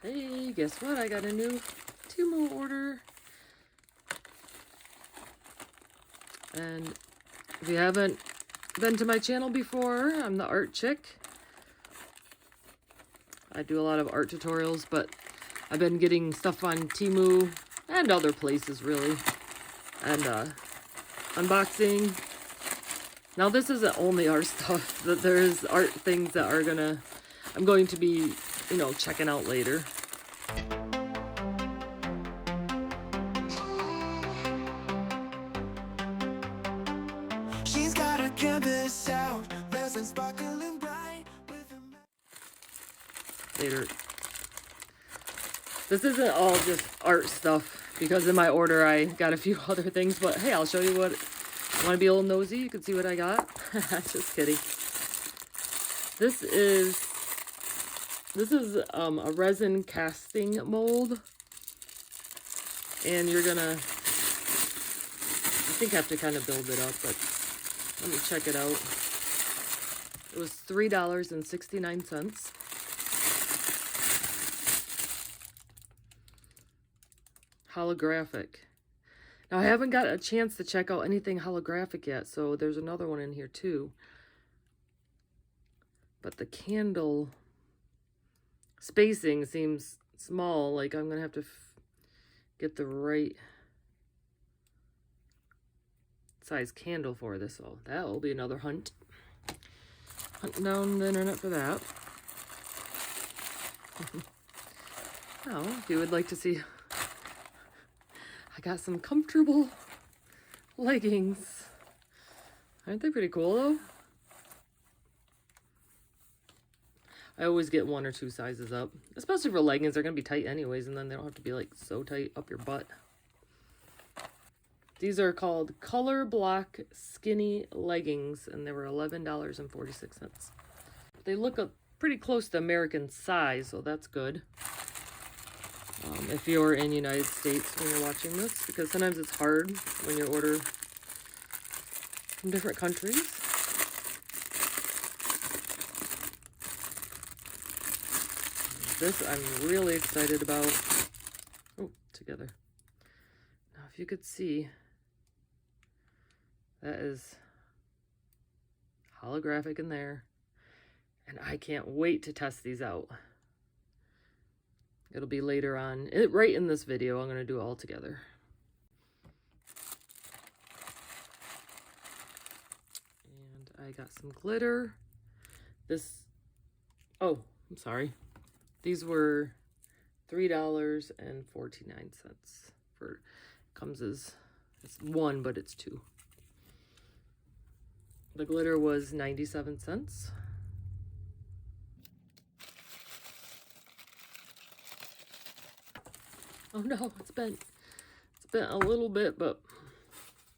Hey, guess what? I got a new Temu order. And if you haven't been to my channel before, I'm the art chick. I do a lot of art tutorials, but I've been getting stuff on Temu and other places really. And unboxing. Now this isn't only art stuff, that there's art things that I'm going to be, you know, checking out later. She's got a canvas out, resin sparkling bright with a... Later. This isn't all just art stuff, because in my order I got a few other things, but hey, I'll show you what. Want to be a little nosy? You can see what I got. Just kidding. This is a resin casting mold, and you're gonna, I think, have to kind of build it up, but let me check it out. It was $3.69. Holographic. Now, I haven't got a chance to check out anything holographic yet, so there's another one in here too. But the candle spacing seems small, like I'm going to have to get the right size candle for this, so that will be another hunt. Hunting down the internet for that. Now, if you would like to see, I got some comfortable leggings. Aren't they pretty cool though? I always get 1 or 2 sizes up, especially for leggings. They're gonna be tight anyways, and then they don't have to be like so tight up your butt. These are called Color Block Skinny Leggings, and they were $11.46. They look pretty close to American size, so that's good. If you're in the United States when you're watching this, because sometimes it's hard when you order from different countries. This I'm really excited about. Oh, together. Now, if you could see, that is holographic in there, and I can't wait to test these out. It'll be later on, right in this video. I'm going to do it all together. And I got some glitter. Oh, I'm sorry. These were $3.49 for, comes as, it's 1, but it's 2. The glitter was 97 cents. Oh no, it's bent a little bit, but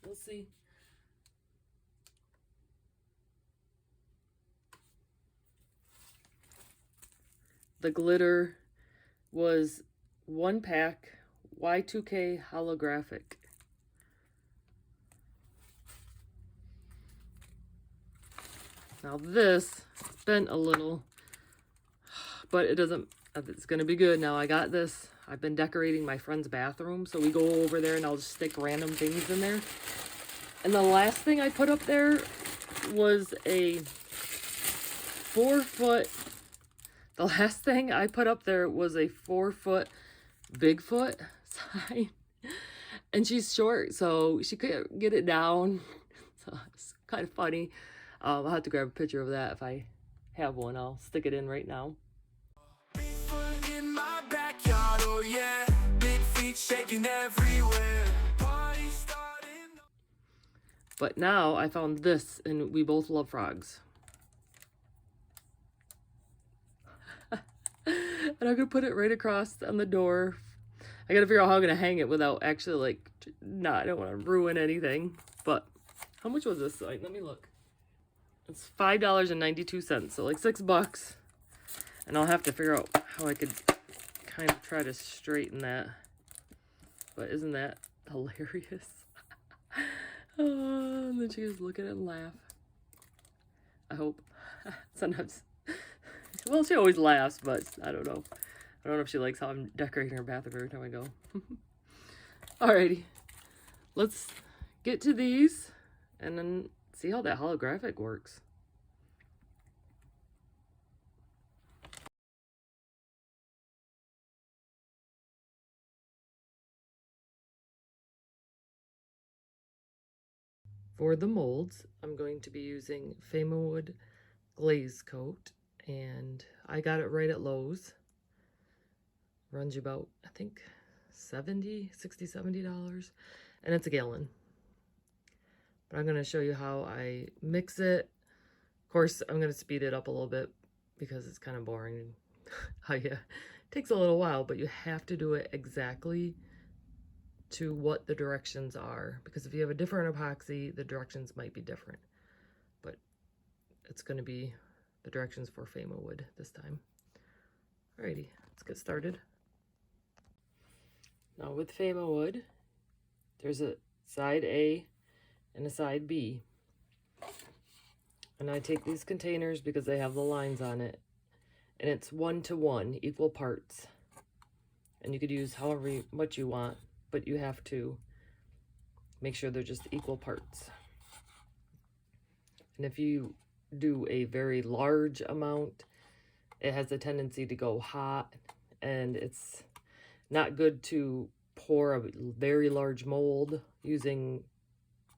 we'll see. The glitter was 1 pack, Y2K holographic. Now this bent a little, but it doesn't, it's gonna be good. Now I got this. I've been decorating my friend's bathroom, so we go over there and I'll just stick random things in there. And the last thing I put up there was a 4-foot, the last thing I put up there was a 4-foot Bigfoot sign. And she's short, so she couldn't get it down. So it's kind of funny. I'll have to grab a picture of that if I have one. I'll stick it in right now. in my backyard, oh yeah, big feet shaking everywhere. Party starting. But now I found this, and we both love frogs. And I'm gonna put it right across on the door. I gotta figure out how I'm gonna hang it without actually, like, I don't want to ruin anything. But how much was this? Like, let me look. It's $5.92, so like $6. And I'll have to figure out how I could kind of try to straighten that. But isn't that hilarious? Oh, and then she just look at it and laugh. I hope. Sometimes, well, she always laughs, but I don't know. I don't know if she likes how I'm decorating her bathroom every time I go. Alrighty, let's get to these and then see how that holographic works. For the molds, I'm going to be using Temu glaze coat, and I got it right at Lowe's. Runs you about, I think, $70, $60, $70, and it's a gallon. But I'm going to show you how I mix it. Of course, I'm going to speed it up a little bit because it's kind of boring. It takes a little while, but you have to do it exactly to what the directions are, because if you have a different epoxy, the directions might be different. But it's going to be the directions for Temu wood this time. Alrighty, let's get started. Now with Temu wood, there's a side A and a side B. And I take these containers because they have the lines on it, and it's 1-to-1, equal parts. And you could use however much you want, but you have to make sure they're just equal parts. And if you do a very large amount, it has a tendency to go hot, and it's not good to pour a very large mold using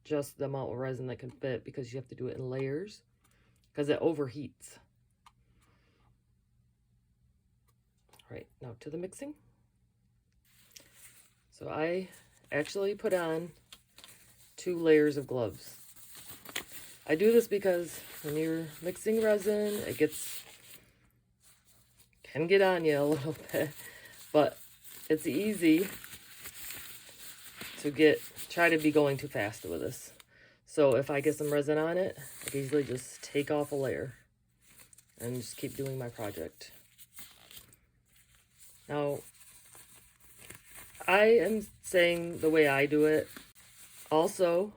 just the amount of resin that can fit, because you have to do it in layers because it overheats. All right, now to the mixing. So I actually put on 2 layers of gloves. I do this because when you're mixing resin, it can get on you a little bit, but it's easy to try to be going too fast with this. So if I get some resin on it, I can easily just take off a layer and just keep doing my project. Now, I am saying the way I do it. Also,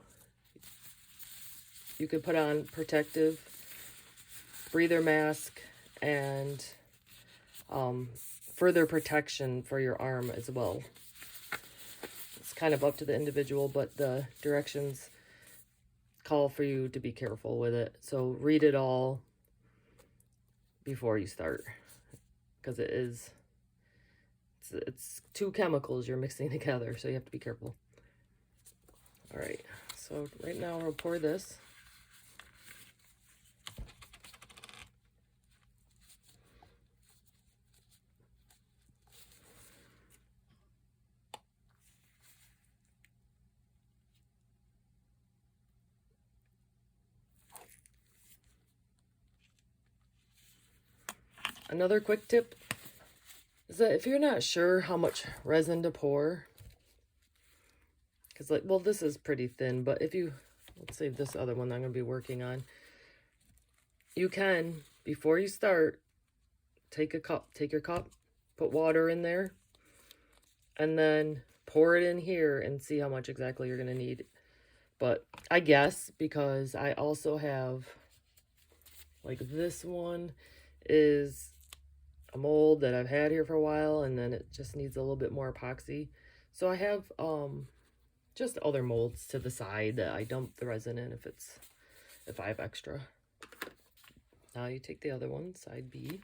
you could put on protective breather mask and further protection for your arm as well. It's kind of up to the individual, but the directions call for you to be careful with it. So read it all before you start, because it's 2 chemicals you're mixing together, so you have to be careful. All right, so right now we'll pour this. Another quick tip is that if you're not sure how much resin to pour, because well, this is pretty thin, but if you, let's save this other one that I'm going to be working on, you can, before you start, take your cup, put water in there, and then pour it in here and see how much exactly you're going to need. But I guess because I also have, like, this one is a mold that I've had here for a while, and then it just needs a little bit more epoxy. So I have just other molds to the side that I dump the resin in if I have extra. Now you take the other one, side B.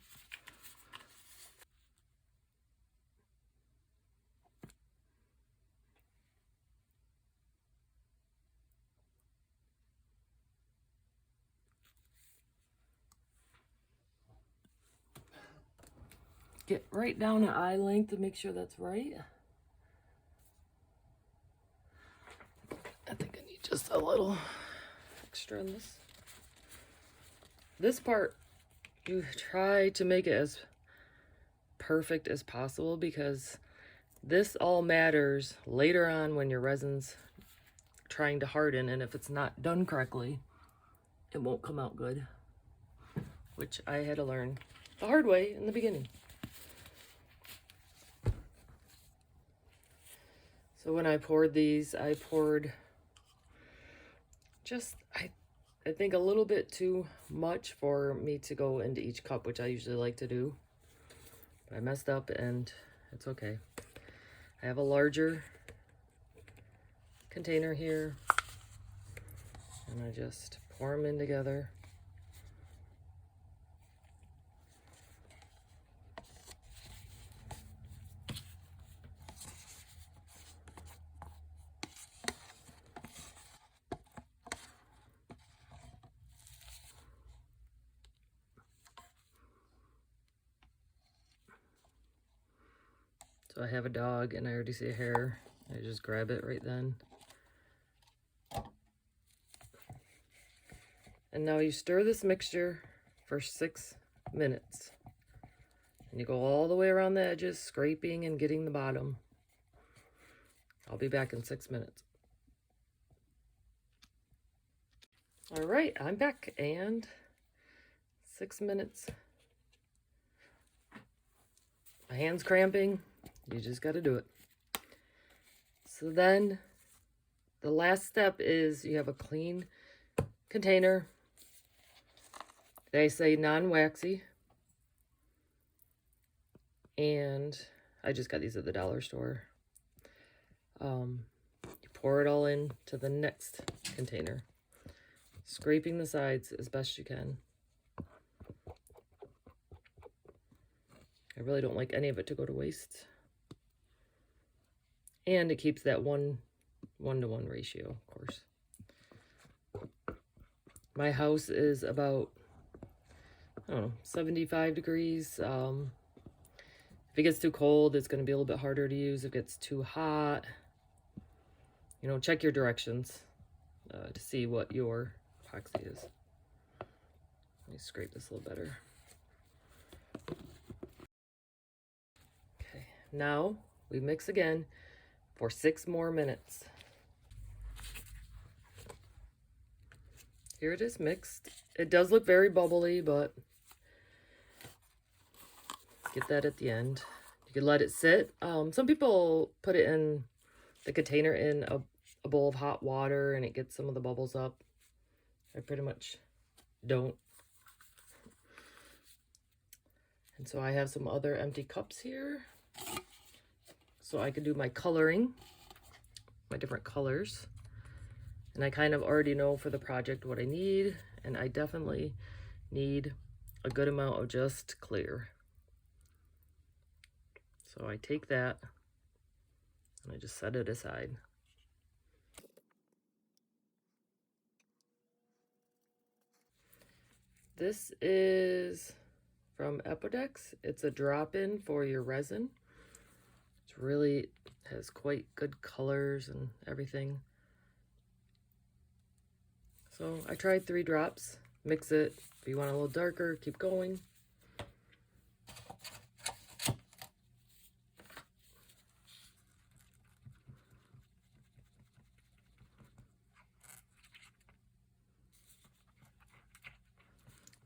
Get right down to eye length to make sure that's right. I think I need just a little extra in this. This part, you try to make it as perfect as possible, because this all matters later on when your resin's trying to harden, and if it's not done correctly, it won't come out good, which I had to learn the hard way in the beginning. So when I poured these, I poured just, I think a little bit too much for me to go into each cup, which I usually like to do. I messed up and it's okay. I have a larger container here and I just pour them in together. So I have a dog and I already see a hair. I just grab it right then. And now you stir this mixture for 6 minutes. And you go all the way around the edges, scraping and getting the bottom. I'll be back in 6 minutes. All right, I'm back and 6 minutes. My hand's cramping. You just got to do it. So then the last step is you have a clean container. They say non-waxy. And I just got these at the dollar store. You pour it all into the next container, scraping the sides as best you can. I really don't like any of it to go to waste. And it keeps that 1:1 ratio, of course. My house is about, I don't know, 75 degrees. If it gets too cold, it's going to be a little bit harder to use. If it gets too hot, you know, check your directions to see what your epoxy is. Let me scrape this a little better. Okay, now we mix again for 6 more minutes. Here it is mixed. It does look very bubbly, but get that at the end. You can let it sit. Some people put it in the container in a bowl of hot water and it gets some of the bubbles up. I pretty much don't. And so I have some other empty cups here, so I could do my coloring, my different colors. And I kind of already know for the project what I need, and I definitely need a good amount of just clear. So I take that and I just set it aside. This is from Epodex. It's a drop-in for your resin. It's really has quite good colors and everything. So I tried 3 drops. Mix it. If you want a little darker, keep going.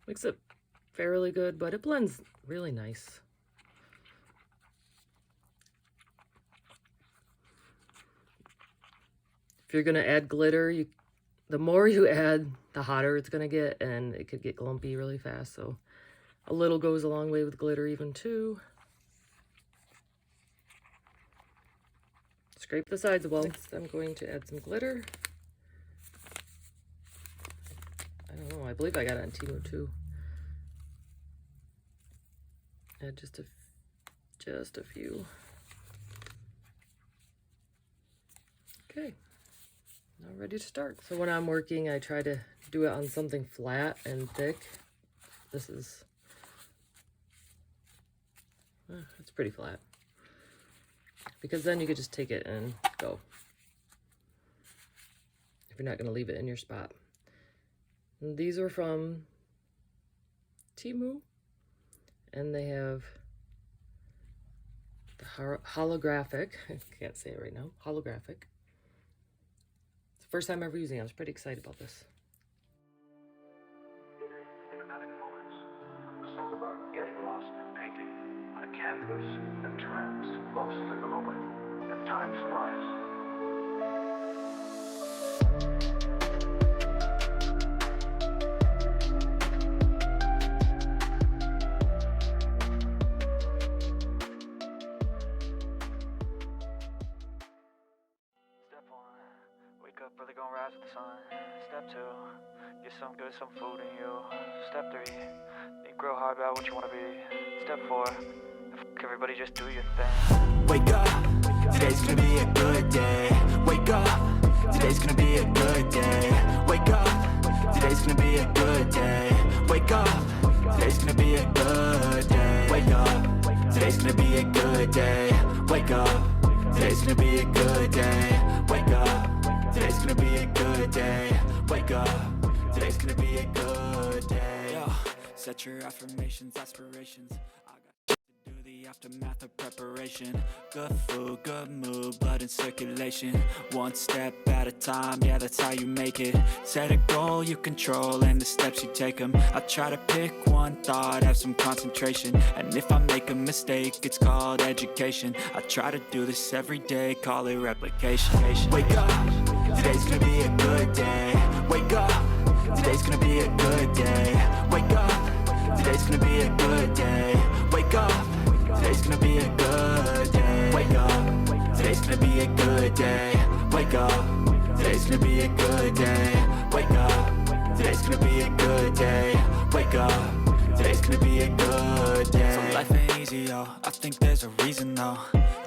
Mix it fairly good, but it blends really nice. If you're gonna add glitter, the more you add, the hotter it's gonna get, and it could get glumpy really fast. So a little goes a long way with glitter even too. Scrape the sides well. Next, I'm going to add some glitter. I don't know, I believe I got it on Temu too. Add just a few. Okay, now ready to start. So when I'm working, I try to do it on something flat and thick. This is, it's pretty flat. Because then you could just take it and go. If you're not gonna leave it in your spot. And these are from Temu. And they have the holographic, I can't say it right now, holographic. It's the first time ever using it. I was pretty excited about this. Hypnotic moments. It's all about getting lost in painting on a canvas and trance, lost in the moment, and time flies. gonna rise with the sun. Step 2, get some good, some food in you. Step 3, think real hard about what you wanna be. Step 4, everybody just do your thing. Wake up, today's gonna be a good day. Wake up, today's gonna be a good day. Wake up, today's gonna be a good day. Wake up, today's gonna be a good day. Wake up, today's gonna be a good day. Wake up, today's gonna be a good day. Wake up, today's gonna be a good day. Wake up, today's gonna be a good day. Yo, set your affirmations, aspirations. I got to do the aftermath of preparation. Good food, good mood, blood in circulation. One step at a time, yeah, that's how you make it. Set a goal you control and the steps you take them. I try to pick one thought, have some concentration. And if I make a mistake, it's called education. I try to do this every day, call it replication. Wake up, today's gonna be a good day. Wake up, today's gonna be a good day. Wake up, today's gonna be a good day. Wake up, today's gonna be a good day. Wake up, today's gonna be a good day. Wake up, today's gonna be a good day. Wake up, today's gonna be a good day. Wake up, today's gonna be a good day. So life ain't easy, yo, I think there's a reason though.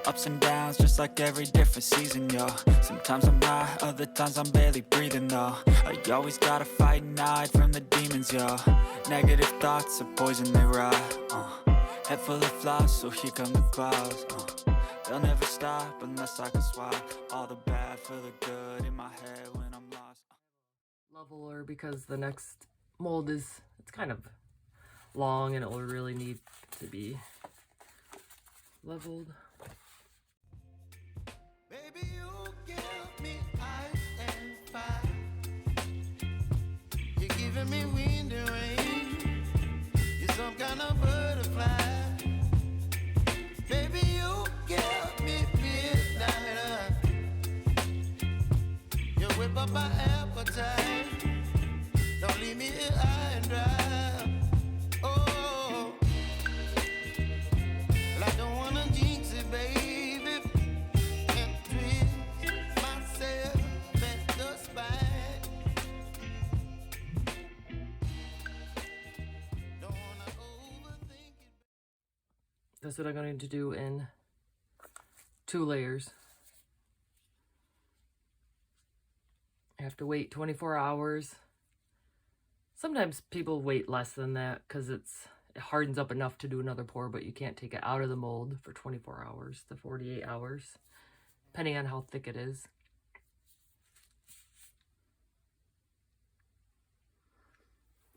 Ups and downs, just like every different season, yo. Sometimes I'm high, other times I'm barely breathing, though. I always gotta fight and hide from the demons, yo. Negative thoughts are poison, they rot. Head full of flies, so here come the clouds. They'll never stop unless I can swap all the bad for the good in my head when I'm lost. Leveler, because the next mold is, it's kind of long and it will really need to be leveled. Baby, you give me ice and fire. You're giving me wind and rain. You're some kind of butterfly. Baby, you give me midnight. You whip up my appetite. Don't leave me here high and dry. Oh, well, I don't wanna jinx it, baby. Can't twist myself at the spine. Don't wanna overthink it. That's what I'm going to do in 2 layers. I have to wait 24 hours. Sometimes people wait less than that because it hardens up enough to do another pour, but you can't take it out of the mold for 24 hours to 48 hours, depending on how thick it is.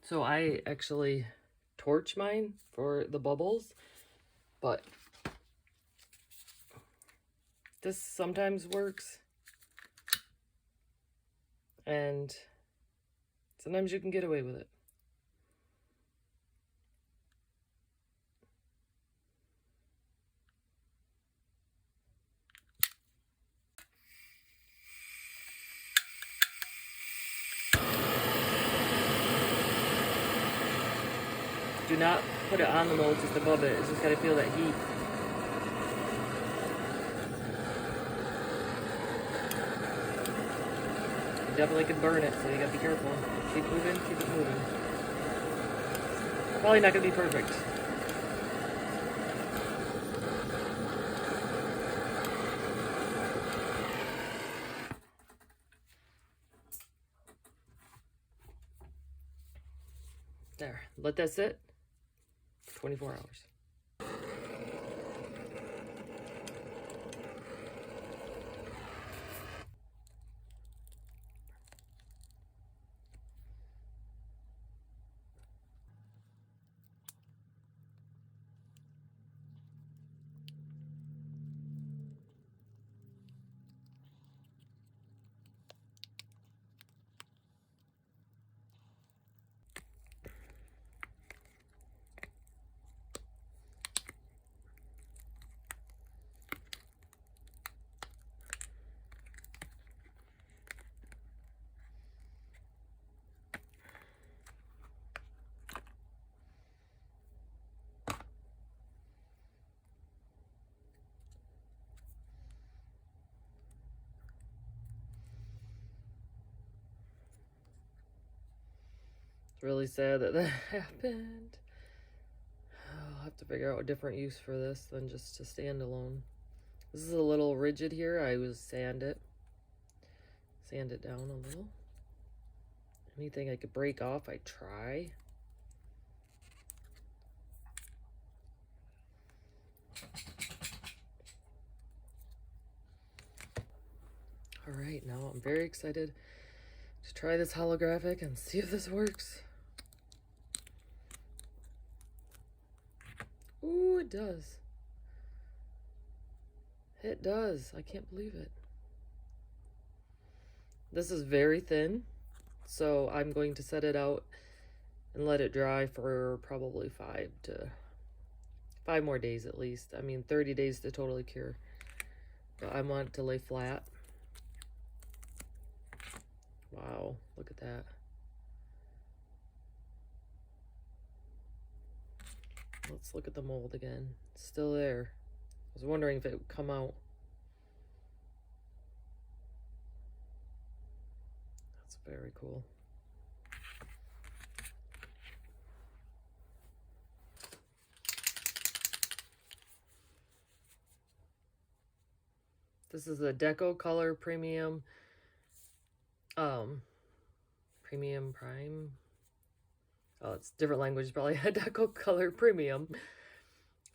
So I actually torch mine for the bubbles, but this sometimes works, and sometimes you can get away with it. Do not put it on the mold, just above it. It's just got to feel that heat. You definitely could burn it, so you gotta be careful. Keep moving, keep it moving. Probably not gonna be perfect. There, let that sit for 24 hours. It's really sad that that happened. I'll have to figure out a different use for this than just to stand alone. This is a little rigid here. I would sand it down a little. Anything I could break off, I try. All right, now I'm very excited to try this holographic and see if this works. Ooh, it does. It does. I can't believe it. This is very thin, so I'm going to set it out and let it dry for probably 5 more days at least. I mean, 30 days to totally cure. But I want it to lay flat. Wow, look at that. Let's look at the mold again. It's still there. I was wondering if it would come out. That's very cool. This is a Deco Color Premium Premium Prime. Oh, it's different language, probably. A Deco Color Premium.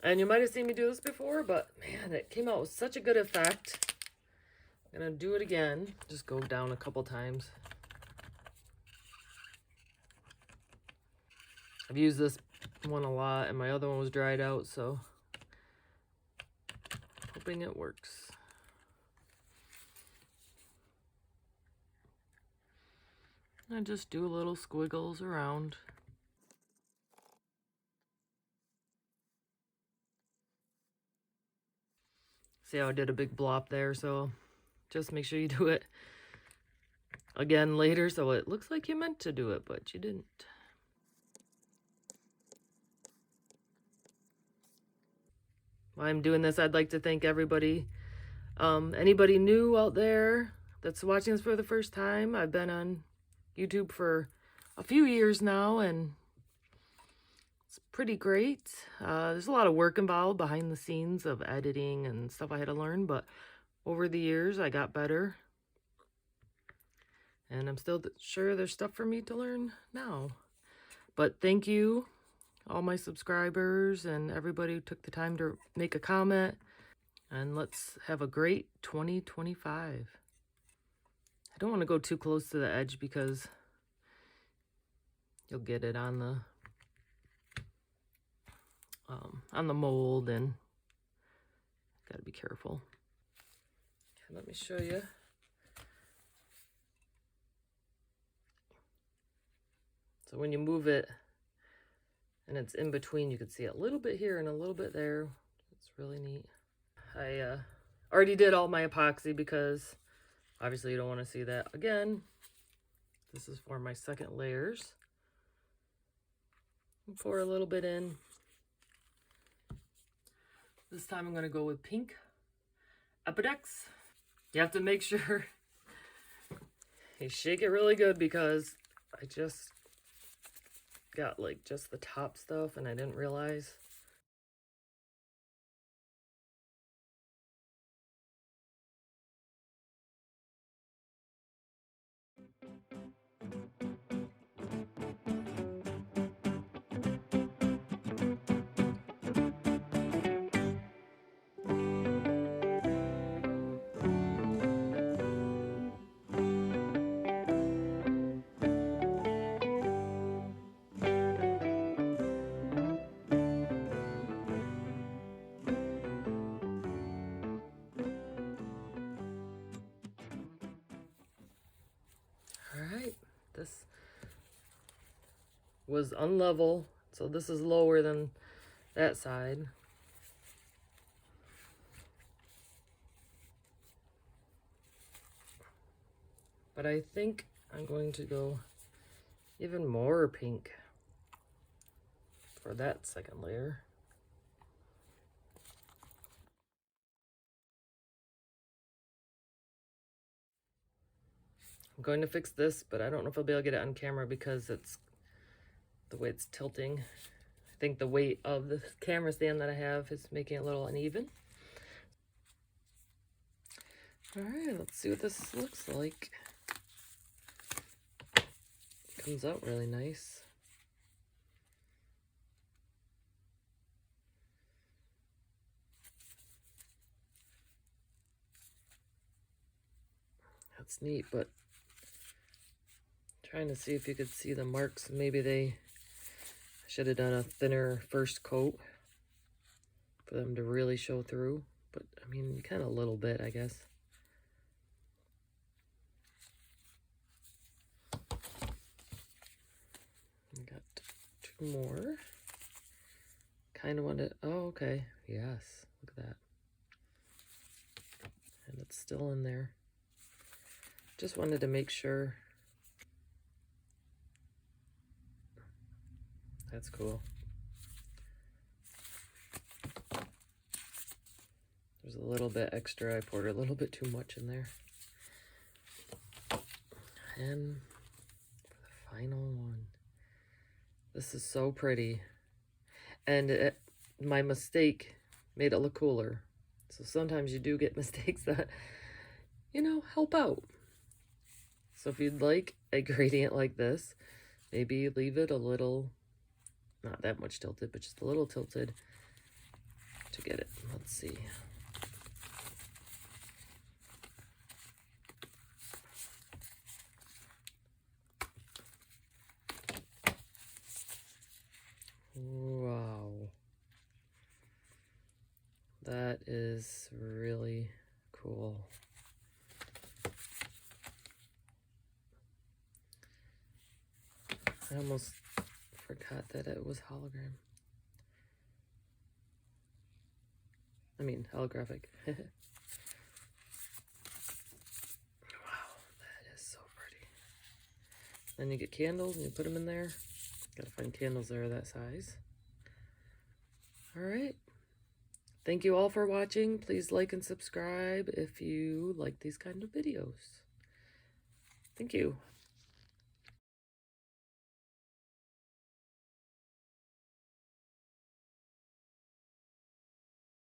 And you might have seen me do this before, but man, it came out with such a good effect. I'm gonna do it again. Just go down a couple times. I've used this one a lot, and my other one was dried out, so hoping it works. I just do little squiggles around. See how I did a big blob there, so just make sure you do it again later so it looks like you meant to do it, but you didn't. While I'm doing this, I'd like to thank everybody. Anybody new out there that's watching this for the first time. I've been on YouTube for a few years now, and it's pretty great. There's a lot of work involved behind the scenes of editing and stuff I had to learn, but over the years I got better. And I'm still sure there's stuff for me to learn now. But thank you, all my subscribers and everybody who took the time to make a comment. And let's have a great 2025. I don't want to go too close to the edge because you'll get it on the mold, and gotta be careful. Okay, let me show you. So when you move it and it's in between, you can see a little bit here and a little bit there. It's really neat. I already did all my epoxy because obviously you don't want to see that again. This is for my second layers. Pour a little bit in. This time I'm going to go with pink Epidex. You have to make sure you shake it really good because I just got like just the top stuff and I didn't realize. This was unlevel, so this is lower than that side. But I think I'm going to go even more pink for that second layer. I'm going to fix this, but I don't know if I'll be able to get it on camera because it's the way it's tilting. I think the weight of the camera stand that I have is making it a little uneven. All right, let's see what this looks like. Comes out really nice. That's neat, but trying to see if you could see the marks. Maybe I should have done a thinner first coat for them to really show through. But I mean, kind of a little bit, I guess. I got 2 more. Kind of wanted, oh, okay. Yes, look at that. And it's still in there. Just wanted to make sure. That's cool. There's a little bit extra. I poured a little bit too much in there. And for the final one. This is so pretty. And my mistake made it look cooler. So sometimes you do get mistakes that, you know, help out. So if you'd like a gradient like this, maybe leave it a little, not that much tilted, but just a little tilted to get it. Let's see. Wow. That is really cool. I almost forgot that it was hologram. I mean, holographic. Wow, that is so pretty. Then you get candles and you put them in there. Gotta find candles that are that size. All right. Thank you all for watching. Please like and subscribe if you like these kind of videos. Thank you.